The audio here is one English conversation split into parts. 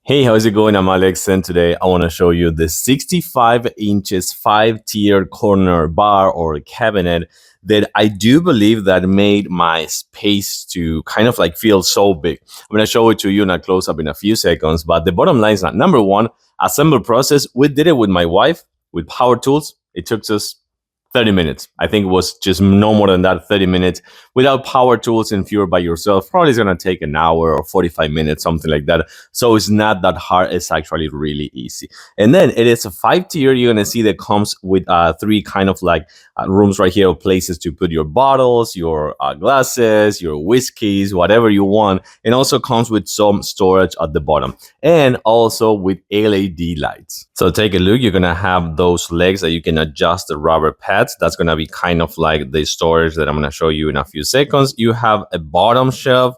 Hey, how's it going? I'm Alex, and today I want to show you the 65 inches 5-tier corner bar or cabinet that I do believe that made my space to kind of like feel so big. I'm going to show it to you in a close up in a few seconds, but the bottom line is that number one, assembly process. We did it with my wife with power tools. It took us 30 minutes. I think it was just no more than that, 30 minutes. Without power tools, and if you're by yourself, probably it's going to take an hour or 45 minutes, something like that. So it's not that hard. It's actually really easy. And then it is a 5-tier. You're going to see that comes with three kind of like rooms right here, places to put your bottles, your glasses, your whiskeys, whatever you want. And also comes with some storage at the bottom and also with LED lights. So take a look. You're going to have those legs that you can adjust the rubber pads. That's going to be kind of like the storage that I'm going to show you in a few seconds. You have a bottom shelf,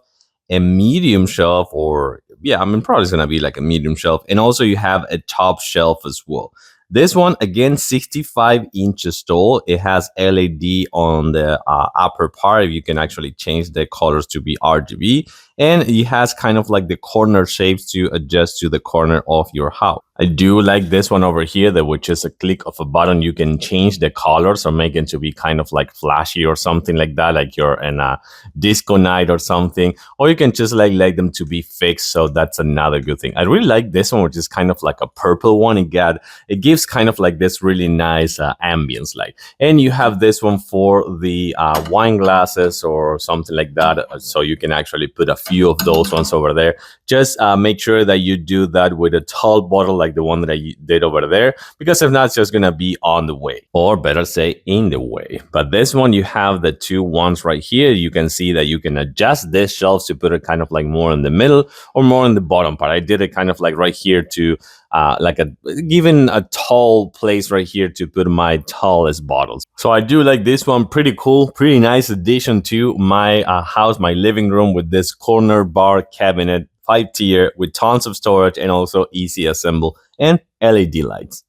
a medium shelf, or yeah, I mean, probably it's going to be like a medium shelf. And also you have a top shelf as well. This one, again, 65 inches tall. It has LED on the upper part. You can actually change the colors to be RGB. And it has kind of like the corner shapes to adjust to the corner of your house. I do like this one over here that with just a click of a button, you can change the colors or make it to be kind of like flashy or something like that, like you're in a disco night or something. Or you can just like them to be fixed. So that's another good thing. I really like this one, which is kind of like a purple one. It gives kind of like this really nice ambience light. And you have this one for the wine glasses or something like that. So you can actually put a few of those ones over there. Just make sure that you do that with a tall bottle like the one that I did over there, because if not, it's just gonna be on the way, or better say in the way. But this one, you have the two ones right here. You can see that you can adjust this shelves to put it kind of like more in the middle or more in the bottom part. I did it kind of like right here to given a tall place right here to put my tallest bottles. So I do like this one. Pretty cool, pretty nice addition to my house, my living room, with this corner bar cabinet, 5-tier with tons of storage and also easy assemble and LED lights.